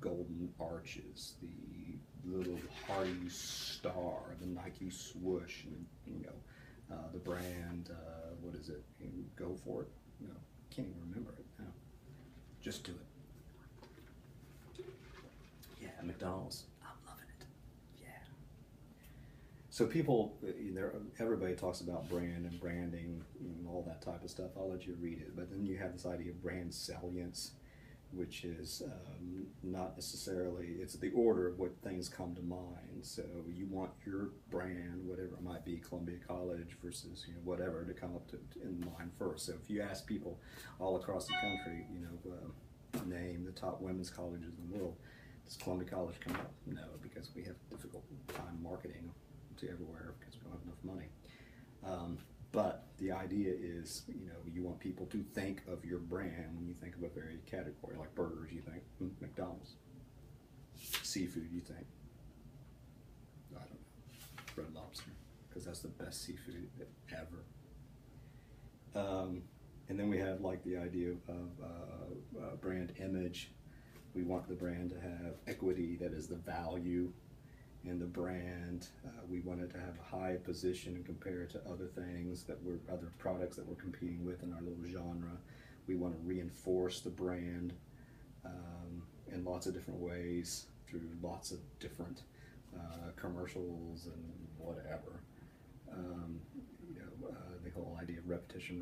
golden arches, the little Hardy star, the Nike swoosh, and the brand. What is it? Go for it. No, can't even remember it. No, just do it. Yeah, McDonald's. I'm loving it. Yeah. So people, everybody talks about brand and branding and all that type of stuff. I'll let you read it. But then you have this idea of brand salience, which is not necessarily, it's the order of what things come to mind. So you want your brand, whatever it might be, Columbia College versus whatever, to come up in mind first. So if you ask people all across the country, name the top women's colleges in the world, does Columbia College come up? No, because we have a difficult time marketing to everywhere because we don't have enough money. But the idea is, you want people to think of your brand when you think of a very category. Like burgers, you think McDonald's. Seafood, you think, I don't know, Red Lobster, because that's the best seafood ever. And then we have like the idea of brand image. We want the brand to have equity, that is the value in the brand. We want it to have a high position and compare it to other things other products that we're competing with in our little genre. We want to reinforce the brand in lots of different ways through lots of different commercials and whatever. The whole idea of repetition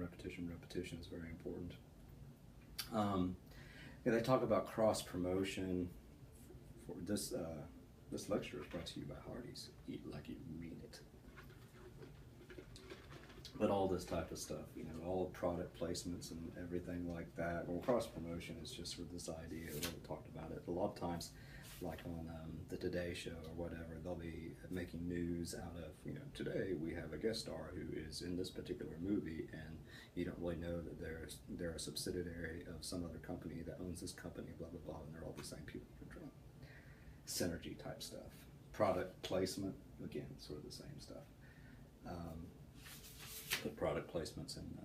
is very important. They talk about cross promotion. For this. This lecture is brought to you by Hardee's. Eat like you mean it. But all this type of stuff, all product placements and everything like that. Well, cross promotion is just sort of this idea. We haven't talked about it a lot of times, like on the Today Show or whatever. They'll be making news out of, today we have a guest star who is in this particular movie, and you don't really know that they're a subsidiary of some other company that owns this company, blah blah blah, and they're all the same people. Synergy type stuff. Product placement, again, sort of the same stuff. But product placements in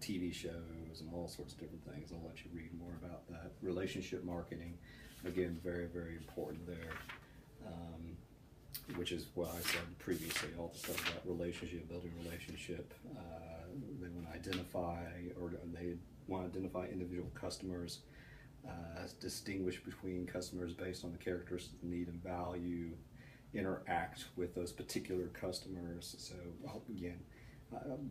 TV shows and all sorts of different things. I'll let you read more about that. Relationship marketing, again, very, very important there, which is what I said previously, all the stuff about relationship, building relationship. They want to identify individual customers, distinguish between customers based on the characteristics, need and value, interact with those particular customers. So again,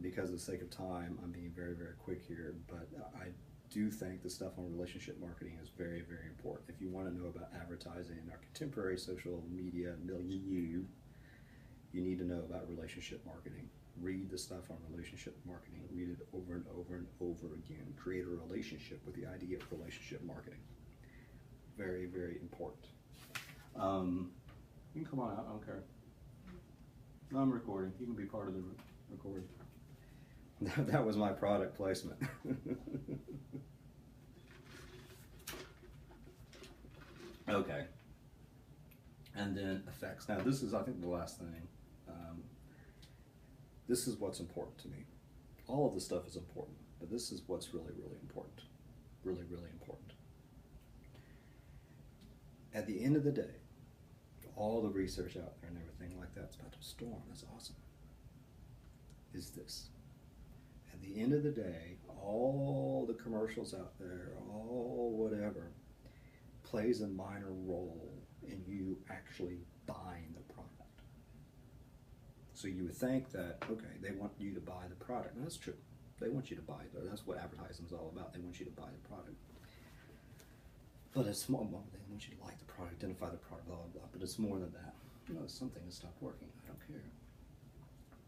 because of the sake of time, I'm being very, very quick here, but I do think the stuff on relationship marketing is very, very important. If you want to know about advertising in our contemporary social media milieu, you need to know about relationship marketing. Read the stuff on relationship marketing. Read it over and over and over again. Create a relationship with the idea of relationship marketing. Very, very important. You can come on out, I don't care. No, I'm recording. You can be part of the recording. That was my product placement. Okay. And then effects. Now this is, I think, the last thing. This is what's important to me. All of this stuff is important, but this is what's really, really important. Really, really important. At the end of the day, all the research out there and everything like that's about to storm. That's awesome. Is this. At the end of the day, all the commercials out there, all whatever, plays a minor role in you actually buying the product. So you would think that, okay, they want you to buy the product. And that's true. They want you to buy it. That's what advertising is all about. They want you to buy the product. But it's more, they want you to like the product, identify the product, blah, blah, blah. But it's more than that. Something has stopped working. I don't care.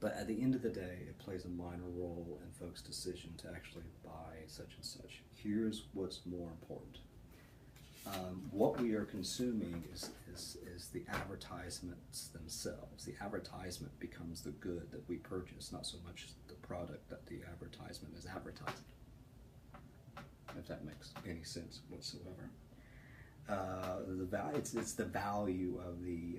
But at the end of the day, it plays a minor role in folks' decision to actually buy such and such. Here's what's more important. What we are consuming is the advertisements themselves. The advertisement becomes the good that we purchase, not so much the product that the advertisement is advertising. If that makes any sense whatsoever. It's the value of the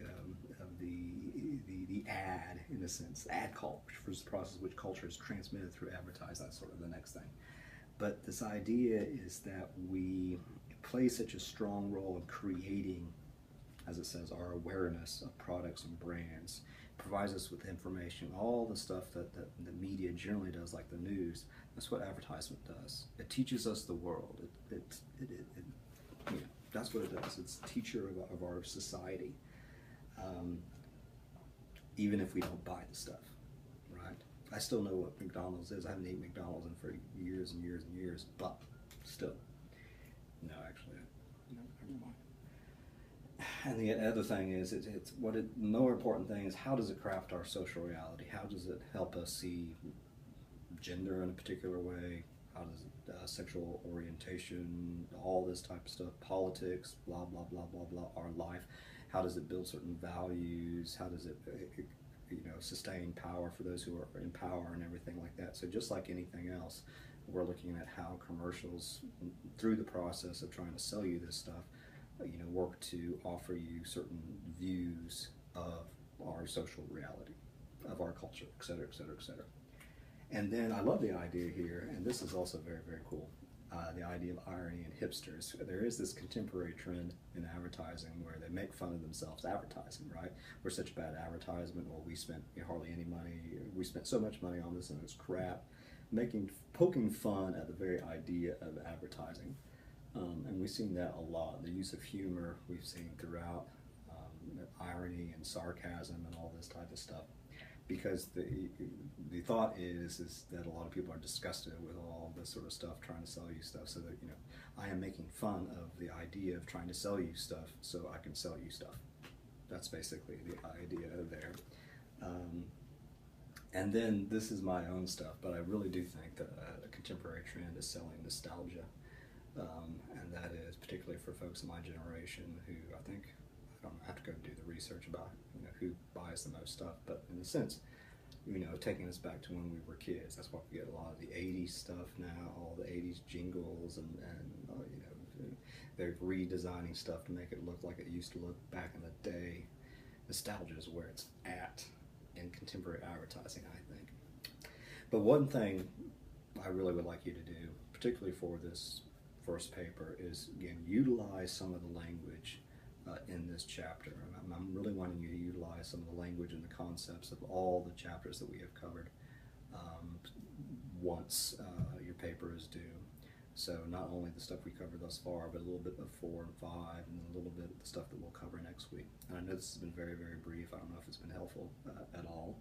ad, in a sense, the ad culture, the process which culture is transmitted through advertising. That's sort of the next thing. But this idea is that we plays such a strong role in creating, as it says, our awareness of products and brands. It provides us with information, all the stuff that the media generally does, like the news. That's what advertisement does. It teaches us the world. That's what it does. It's a teacher of our society. Even if we don't buy the stuff, right? I still know what McDonald's is. I haven't eaten McDonald's in for years and years and years, but still. No, actually, no, never mind. And the other thing is, the more important thing is, how does it craft our social reality? How does it help us see gender in a particular way? How does it, sexual orientation, all this type of stuff, politics, blah, blah, blah, blah, blah, our life. How does it build certain values? How does it, sustain power for those who are in power and everything like that? So just like anything else, we're looking at how commercials, through the process of trying to sell you this stuff, work to offer you certain views of our social reality, of our culture, et cetera, et cetera, et cetera. And then I love the idea here, and this is also very, very cool, the idea of irony and hipsters. There is this contemporary trend in advertising where they make fun of themselves advertising, right? We're such bad advertisement, or we spent hardly any money, we spent so much money on this and it's crap, poking fun at the very idea of advertising. And we've seen that a lot. The use of humor we've seen throughout, irony and sarcasm and all this type of stuff. Because the thought is that a lot of people are disgusted with all this sort of stuff, trying to sell you stuff, so that I am making fun of the idea of trying to sell you stuff, so I can sell you stuff. That's basically the idea there. And then this is my own stuff, but I really do think that a contemporary trend is selling nostalgia, and that is particularly for folks in my generation who I think, I don't have to go do the research about who buys the most stuff, but in a sense, taking us back to when we were kids. That's why we get a lot of the 80s stuff now, all the 80s jingles, and they're redesigning stuff to make it look like it used to look back in the day. Nostalgia is where it's at in contemporary advertising, I think. But one thing I really would like you to do, particularly for this first paper, is again utilize some of the language in this chapter. I'm really wanting you to utilize some of the language and the concepts of all the chapters that we have covered once your paper is due. So not only the stuff we covered thus far, but a little bit of 4 and 5, and then a little bit of the stuff that we'll cover next week. And I know this has been very, very brief. I don't know if it's been helpful at all.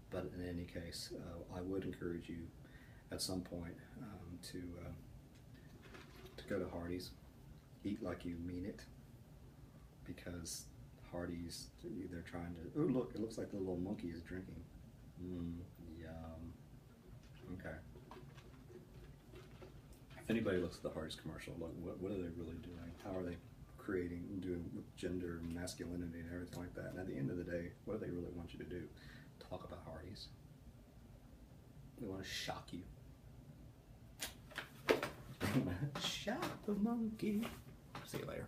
But in any case, I would encourage you at some point to go to Hardee's. Eat like you mean it, because Hardee's, they're trying to, oh look, it looks like the little monkey is drinking. Yum. Okay. If anybody looks at the Hardee's commercial, look, what are they really doing? How are they doing with gender and masculinity and everything like that? And at the end of the day, what do they really want you to do? Talk about Hardee's. They want to shock you. Shock the monkey. See you later.